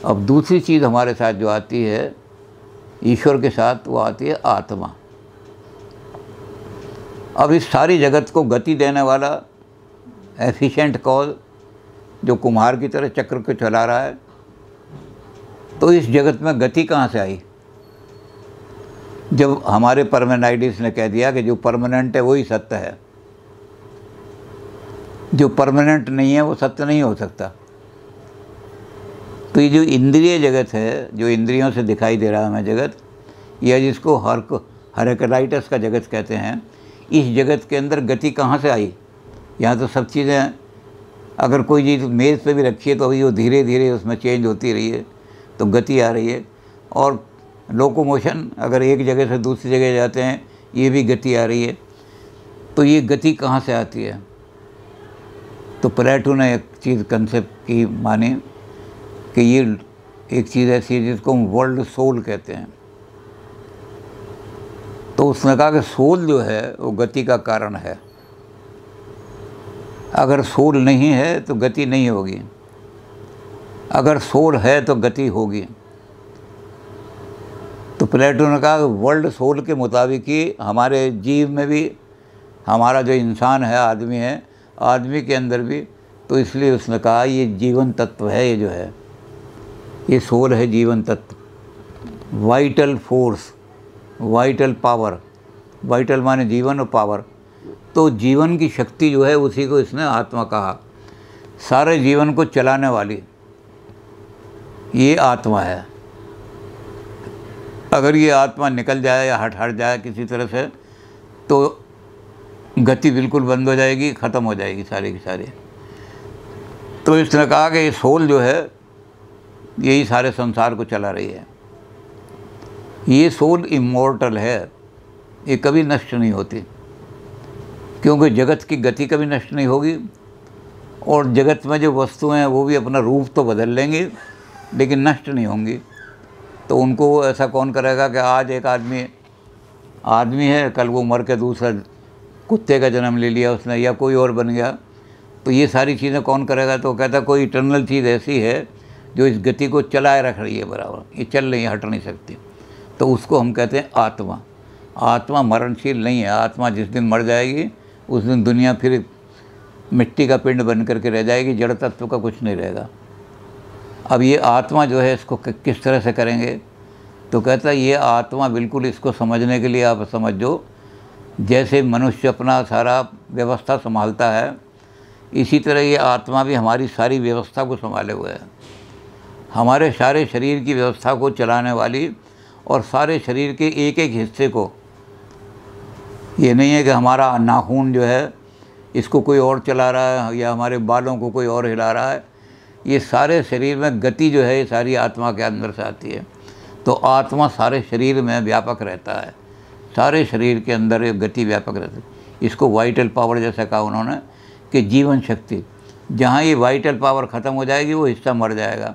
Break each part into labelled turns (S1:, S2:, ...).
S1: अब दूसरी चीज़ हमारे साथ जो आती है ईश्वर के साथ, वो आती है आत्मा। अब इस सारी जगत को गति देने वाला एफिशिएंट कॉज जो कुम्हार की तरह चक्र को चला रहा है, तो इस जगत में गति कहाँ से आई? जब हमारे परमानेंटिस्ट ने कह दिया कि जो परमानेंट है वही सत्य है, जो परमानेंट नहीं है वो सत्य नहीं हो सकता। तो ये जो इंद्रिय जगत है, जो इंद्रियों से दिखाई दे रहा है हमें जगत, या जिसको हेराक्लाइटस का जगत कहते हैं, इस जगत के अंदर गति कहाँ से आई? यहाँ तो सब चीज़ें, अगर कोई चीज़ मेज़ पे भी रखी है तो अभी वो धीरे धीरे उसमें चेंज होती रही है, तो गति आ रही है। और लोकोमोशन, अगर एक जगह से दूसरी जगह जाते हैं, ये भी गति आ रही है। तो ये गति कहाँ से आती है? तो प्लेटो ने एक चीज़ कंसेप्ट की मानी कि ये एक चीज़ ऐसी है जिसको हम वर्ल्ड सोल कहते हैं। तो उसने कहा कि सोल जो है वो गति का कारण है। अगर सोल नहीं है तो गति नहीं होगी, अगर सोल है तो गति होगी। तो प्लेटो ने कहा कि वर्ल्ड सोल के मुताबिक ही हमारे जीव में भी, हमारा जो इंसान है, आदमी है, आदमी के अंदर भी, तो इसलिए उसने कहा ये जीवन तत्व है, ये जो है ये सोल है, जीवन तत्व, vital force, vital power. Vital माने जीवन और पावर, तो जीवन की शक्ति जो है उसी को इसने आत्मा कहा। सारे जीवन को चलाने वाली ये आत्मा है। अगर ये आत्मा निकल जाए या हट जाए किसी तरह से, तो गति बिल्कुल बंद हो जाएगी, ख़त्म हो जाएगी सारी की सारी। तो इसने कहा कि ये सोल जो है यही सारे संसार को चला रही है। ये सोल इमॉर्टल है, ये कभी नष्ट नहीं होती, क्योंकि जगत की गति कभी नष्ट नहीं होगी। और जगत में जो वस्तुएं हैं वो भी अपना रूप तो बदल लेंगी लेकिन नष्ट नहीं होंगी। तो उनको ऐसा कौन करेगा कि आज एक आदमी है, कल वो मर के दूसरा कुत्ते का जन्म ले लिया उसने, या कोई और बन गया, तो ये सारी चीज़ें कौन करेगा? तो कहता कोई इटर्नल चीज़ ऐसी है जो इस गति को चलाए रख रही है बराबर, ये चल रही है, हट नहीं सकती। तो उसको हम कहते हैं आत्मा। आत्मा मरणशील नहीं है। आत्मा जिस दिन मर जाएगी उस दिन दुनिया फिर मिट्टी का पिंड बन करके रह जाएगी, जड़ तत्व का कुछ नहीं रहेगा। अब ये आत्मा जो है इसको किस तरह से करेंगे? तो कहता है ये आत्मा बिल्कुल, इसको समझने के लिए आप समझो, जैसे मनुष्य अपना सारा व्यवस्था संभालता है, इसी तरह ये आत्मा भी हमारी सारी व्यवस्था को संभाले हुए है। हमारे सारे शरीर की व्यवस्था को चलाने वाली, और सारे शरीर के एक एक हिस्से को, ये नहीं है कि हमारा नाखून जो है इसको कोई और चला रहा है या हमारे बालों को कोई और हिला रहा है। ये सारे शरीर में गति जो है ये सारी आत्मा के अंदर से आती है। तो आत्मा सारे शरीर में व्यापक रहता है, सारे शरीर के अंदर ये गति व्यापक रहती है। इसको वाइटल पावर जैसा कहा उन्होंने कि जीवन शक्ति। जहाँ ये वाइटल पावर ख़त्म हो जाएगी वो हिस्सा मर जाएगा।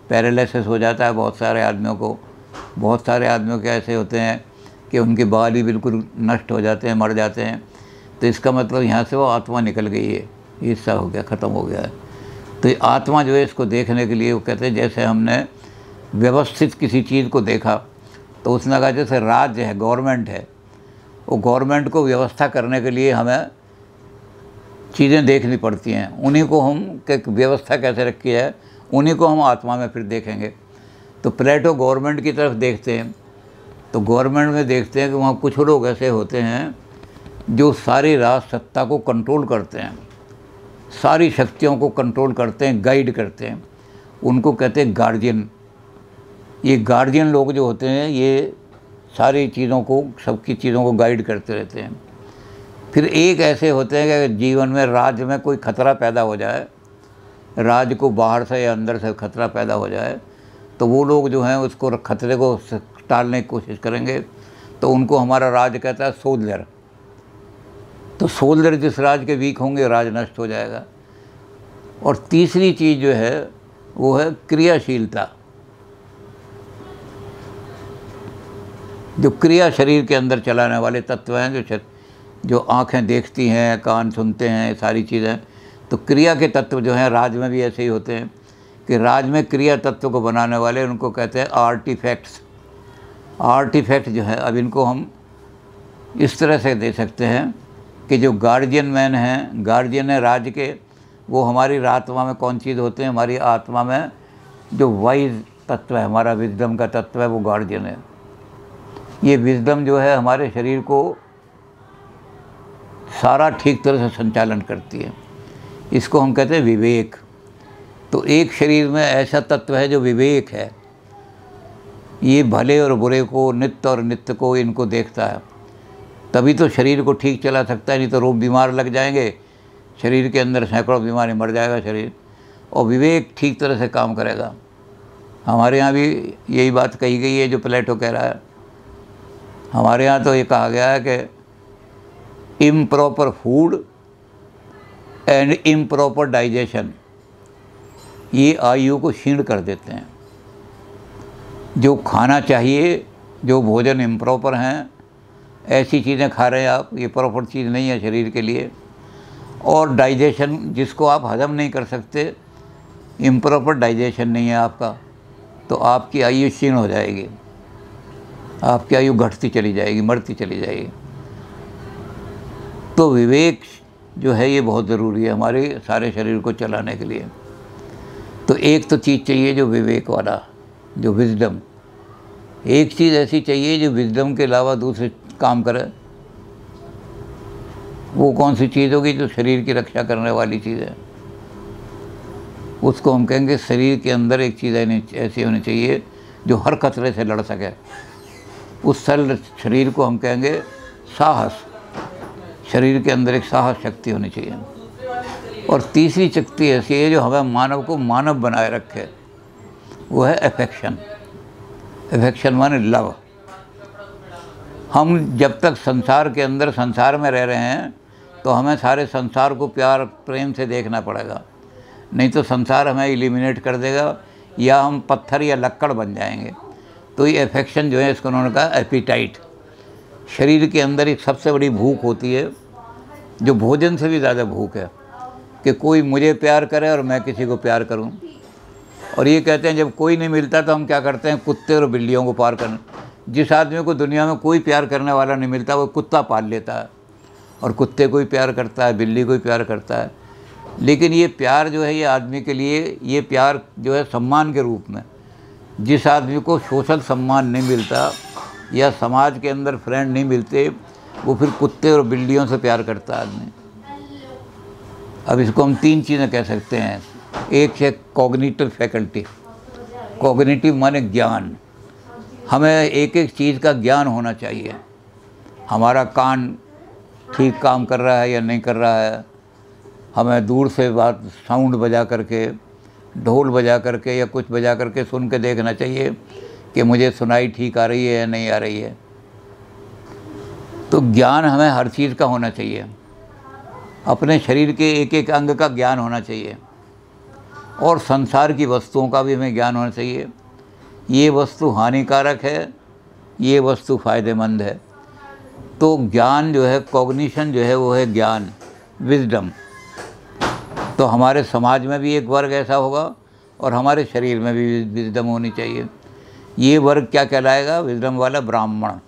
S1: पैरालिसिस हो जाता है बहुत सारे आदमियों को। बहुत सारे आदमियों के ऐसे होते हैं कि उनके बाल ही बिल्कुल नष्ट हो जाते हैं, मर जाते हैं। तो इसका मतलब यहाँ से वो आत्मा निकल गई है, हिस्सा हो गया, ख़त्म हो गया है। तो ये आत्मा जो है इसको देखने के लिए वो कहते हैं, जैसे हमने व्यवस्थित किसी चीज़ को देखा, तो उसने कहा जैसे राज्य है, गवर्नमेंट है, वो गवर्नमेंट को व्यवस्था करने के लिए हमें चीज़ें देखनी पड़ती हैं। उन्हीं को हम व्यवस्था कैसे रखी है, उन्हीं को हम आत्मा में फिर देखेंगे। तो प्लेटो गवर्नमेंट की तरफ देखते हैं, तो गवर्नमेंट में देखते हैं कि वहाँ कुछ लोग ऐसे होते हैं जो सारी राज सत्ता को कंट्रोल करते हैं, सारी शक्तियों को कंट्रोल करते हैं, गाइड करते हैं। उनको कहते हैं गार्जियन। ये गार्जियन लोग जो होते हैं ये सारी चीज़ों को, सबकी चीज़ों को गाइड करते रहते हैं। फिर एक ऐसे होते हैं कि जीवन में, राज्य में कोई खतरा पैदा हो जाए, राज्य को बाहर से या अंदर से खतरा पैदा हो जाए, तो वो लोग जो हैं उसको, खतरे को टालने की कोशिश करेंगे। तो उनको हमारा राज्य कहता है सोल्जर। तो सोल्जर जिस राज्य के वीक होंगे, राज्य नष्ट हो जाएगा। और तीसरी चीज़ जो है वो है क्रियाशीलता। जो क्रिया शरीर के अंदर चलाने वाले तत्व हैं, जो आँखें देखती हैं, कान सुनते हैं, सारी चीज़ें, तो क्रिया के तत्व जो हैं राज्य में भी ऐसे ही होते हैं कि राज में क्रिया तत्व को बनाने वाले उनको कहते हैं आर्टिफैक्ट्स। आर्टिफैक्ट जो है, अब इनको हम इस तरह से दे सकते हैं कि जो गार्जियन मैन हैं, गार्जियन है राज के, वो हमारी आत्मा में कौन चीज़ होते हैं, हमारी आत्मा में जो वाइज तत्व है, हमारा विजडम का तत्व है, वो गार्जियन है। ये विजडम जो है हमारे शरीर को सारा ठीक तरह से संचालन करती है। इसको हम कहते हैं विवेक। तो एक शरीर में ऐसा तत्व है जो विवेक है, ये भले और बुरे को, नित्य और नित्य को, इनको देखता है, तभी तो शरीर को ठीक चला सकता है। नहीं तो रोग बीमार लग जाएंगे, शरीर के अंदर सैकड़ों बीमारी, मर जाएगा शरीर। और विवेक ठीक तरह से काम करेगा। हमारे यहाँ भी यही बात कही गई है जो प्लेटो कह रहा है। हमारे यहाँ तो ये कहा गया है कि improper food and improper digestion ये आयु को क्षीण कर देते हैं। जो खाना चाहिए, जो भोजन इम्प्रॉपर हैं, ऐसी चीज़ें खा रहे हैं आप, ये प्रॉपर चीज़ नहीं है शरीर के लिए। और डाइजेशन जिसको आप हजम नहीं कर सकते, इम्प्रॉपर डाइजेशन नहीं है आपका, तो आपकी आयु क्षीण हो जाएगी, आपकी आयु घटती चली जाएगी, मरती चली जाएगी। तो विवेक जो है ये बहुत ज़रूरी है हमारे सारे शरीर को चलाने के लिए। तो एक तो चीज़ चाहिए जो विवेक वाला, जो विजडम। एक चीज़ ऐसी चाहिए जो विजडम के अलावा दूसरे काम करे। वो कौन सी चीज़ होगी? जो शरीर की रक्षा करने वाली चीज़ है, उसको हम कहेंगे शरीर के अंदर एक चीज़ ऐसी होनी चाहिए जो हर खतरे से लड़ सके। उस शरीर को हम कहेंगे साहस। शरीर के अंदर एक साहस शक्ति होनी चाहिए। और तीसरी शक्ति ऐसी है जो हमें मानव को मानव बनाए रखे, वो है अफेक्शन। अफेक्शन माने लव। हम जब तक संसार के अंदर, संसार में रह रहे हैं, तो हमें सारे संसार को प्यार प्रेम से देखना पड़ेगा, नहीं तो संसार हमें एलिमिनेट कर देगा, या हम पत्थर या लक्कड़ बन जाएंगे। तो ये अफेक्शन जो है, इसको उन्होंने कहा एपिटाइट। शरीर के अंदर एक सबसे बड़ी भूख होती है, जो भोजन से भी ज़्यादा भूख है, कि कोई मुझे प्यार करे और मैं किसी को प्यार करूं। और ये कहते हैं जब कोई नहीं मिलता तो हम क्या करते हैं? कुत्ते और बिल्लियों को पार करना। जिस आदमी को दुनिया में कोई प्यार करने वाला नहीं मिलता, वो कुत्ता पाल लेता है, और कुत्ते को ही प्यार करता है, बिल्ली को ही प्यार करता है। लेकिन ये प्यार जो है, ये आदमी के लिए, ये प्यार जो है सम्मान के रूप में। जिस आदमी को सोशल सम्मान नहीं मिलता या समाज के अंदर फ्रेंड नहीं मिलते, वो फिर कुत्ते और बिल्लियों से प्यार करता है आदमी। अब इसको हम तीन चीज़ें कह सकते हैं। एक है कॉग्निटिव फैकल्टी। कॉग्निटिव माने ज्ञान। हमें एक एक चीज़ का ज्ञान होना चाहिए। हमारा कान ठीक काम कर रहा है या नहीं कर रहा है, हमें दूर से बात साउंड बजा करके, ढोल बजा करके या कुछ बजा करके सुन के देखना चाहिए कि मुझे सुनाई ठीक आ रही है या नहीं आ रही है। तो ज्ञान हमें हर चीज़ का होना चाहिए। अपने शरीर के एक एक अंग का ज्ञान होना चाहिए, और संसार की वस्तुओं का भी हमें ज्ञान होना चाहिए। ये वस्तु हानिकारक है, ये वस्तु फ़ायदेमंद है। तो ज्ञान जो है, कॉग्निशन जो है, वो है ज्ञान, विजडम। तो हमारे समाज में भी एक वर्ग ऐसा होगा, और हमारे शरीर में भी विजडम होनी चाहिए। ये वर्ग क्या कहलाएगा? विजडम वाला ब्राह्मण।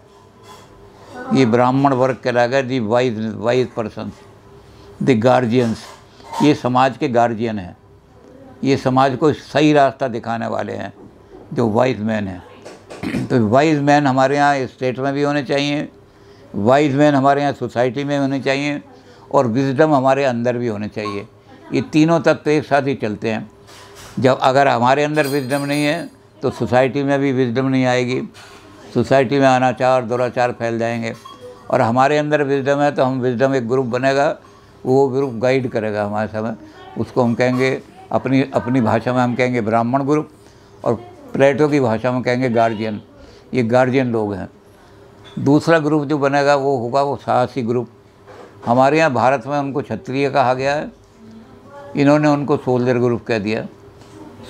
S1: ये ब्राह्मण वर्ग कहलाएगा। दी वाइज पर्सन, द गार्जियंस। ये समाज के गार्जियन हैं, ये समाज को सही रास्ता दिखाने वाले हैं, जो वाइज मैन हैं। तो वाइज मैन हमारे यहाँ स्टेट में भी होने चाहिए, वाइज मैन हमारे यहाँ सोसाइटी में होने चाहिए, और विजडम हमारे अंदर भी होने चाहिए। ये तीनों तत्व एक साथ ही चलते हैं। जब अगर हमारे अंदर विजडम नहीं है तो सोसाइटी में भी विजडम नहीं आएगी। सोसाइटी में अनाचार दुराचार फैल जाएंगे। और हमारे अंदर विजडम है तो हम विजडम एक ग्रुप बनेगा, वो ग्रुप गाइड करेगा हमारे समय। उसको हम कहेंगे, अपनी भाषा में हम कहेंगे ब्राह्मण ग्रुप, और प्लेटो की भाषा में कहेंगे गार्जियन। ये गार्जियन लोग हैं। दूसरा ग्रुप जो बनेगा वो होगा वो साहसी ग्रुप। हमारे यहाँ भारत में उनको क्षत्रिय कहा गया है, इन्होंने उनको सोल्जर ग्रुप कह दिया।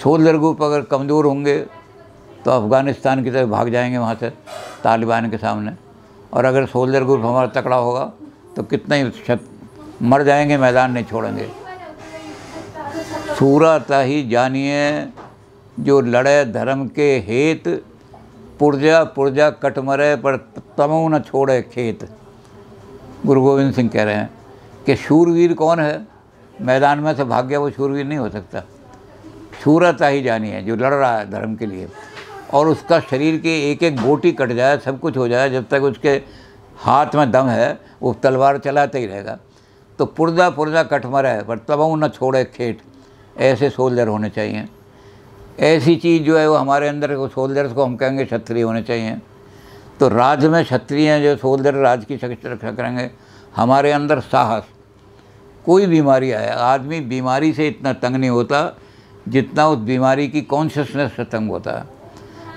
S1: सोल्जर ग्रुप अगर कमज़ोर होंगे तो अफ़गानिस्तान की तरफ भाग जाएंगे वहाँ से तालिबान के सामने, और अगर सोल्जर ग्रुप हमारा तकड़ा होगा तो कितना ही मर जाएंगे, मैदान नहीं छोड़ेंगे। सूरा ताही जानिए जो लड़े धर्म के हेत, पुरजा पुरजा कट मरे पर तमो न छोड़े खेत। गुरु गोविंद सिंह कह रहे हैं कि शूरवीर कौन है, मैदान में से भाग गया वो शूरवीर नहीं हो सकता। सूरा ताही जानिए जो लड़ रहा है धर्म के लिए, और उसका शरीर की एक एक बोटी कट जाए, सब कुछ हो जाए, जब तक उसके हाथ में दम है वो तलवार चलाता ही रहेगा। तो पुरजा पुरजा कट मरे पर तबहू न छोड़े खेत, ऐसे सोल्जर होने चाहिए। ऐसी चीज़ जो है वो हमारे अंदर को सोल्जर्स को हम कहेंगे क्षत्रिय होने चाहिए। तो राज में क्षत्रिय हैं जो सोल्जर राज की रक्षा करेंगे। हमारे अंदर साहस, कोई बीमारी आए, आदमी बीमारी से इतना तंग नहीं होता जितना उस बीमारी की कॉन्शियसनेस से तंग होता है।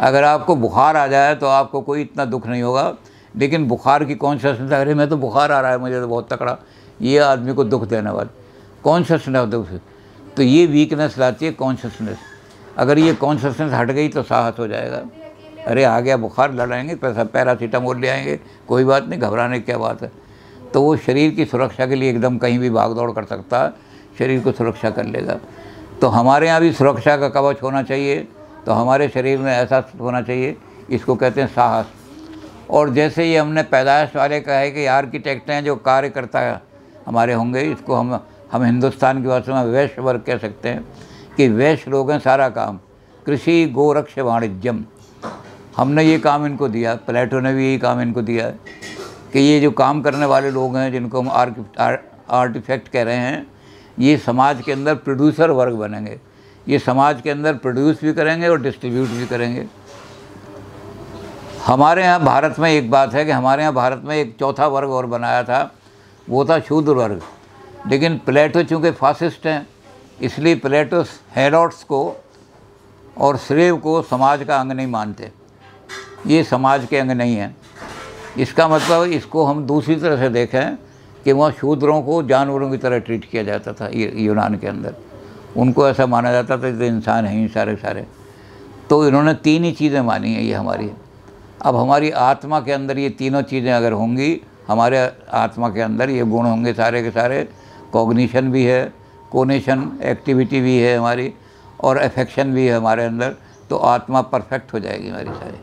S1: अगर आपको बुखार आ जाए तो आपको कोई इतना दुख नहीं होगा, लेकिन बुखार की कॉन्शियसनेस, अरे मैं तो बुखार आ रहा है मुझे तो बहुत तकड़ा, ये आदमी को दुख देने वाला कॉन्शियसनेस दुख। तो ये वीकनेस लाती है कॉन्शियसनेस। अगर ये कॉन्शियसनेस हट गई तो साहस हो जाएगा। अरे आ गया बुखार, लड़ाएंगे, पैरासीटामोल ले आएंगे, कोई बात नहीं, घबराने की क्या बात है। तो वो शरीर की सुरक्षा के लिए एकदम कहीं भी भाग दौड़ कर सकता है, शरीर को सुरक्षा कर लेगा। तो हमारे यहाँ भी सुरक्षा का कवच होना चाहिए। तो हमारे शरीर में ऐसा होना चाहिए, इसको कहते हैं साहस। और जैसे ये हमने पैदाइश वाले कहा है कि आर्किटेक्ट हैं जो कार्यकर्ता हमारे होंगे, इसको हम हिंदुस्तान की भाषा में वैश्य वर्ग कह सकते हैं कि वैश्य लोग हैं, सारा काम कृषि गोरक्ष वाणिज्यम, हमने ये काम इनको दिया। प्लेटो ने भी यही काम इनको दिया है कि ये जो काम करने वाले लोग हैं जिनको हम आर्टिफैक्ट कह रहे हैं, ये समाज के अंदर प्रोड्यूसर वर्ग बनेंगे। ये समाज के अंदर प्रोड्यूस भी करेंगे और डिस्ट्रीब्यूट भी करेंगे। हमारे यहाँ भारत में एक बात है कि हमारे यहाँ भारत में एक चौथा वर्ग और बनाया था, वो था शूद्र वर्ग। लेकिन प्लेटो चूँकि फासिस्ट हैं, इसलिए प्लेटो हेरोड्स को और श्रेव को समाज का अंग नहीं मानते। ये समाज के अंग नहीं हैं। इसका मतलब इसको हम दूसरी तरह से देखें कि वहाँ शूद्रों को जानवरों की तरह ट्रीट किया जाता था। यूनान के अंदर उनको ऐसा माना जाता था कि इंसान हैं ही सारे। तो इन्होंने तीन ही चीज़ें मानी हैं ये हमारी। अब हमारी आत्मा के अंदर ये तीनों चीज़ें अगर होंगी, हमारे आत्मा के अंदर ये गुण होंगे सारे के सारे, कॉग्निशन भी है, कोनेशन एक्टिविटी भी है हमारी, और अफेक्शन भी है हमारे अंदर, तो आत्मा परफेक्ट हो जाएगी हमारी सारी।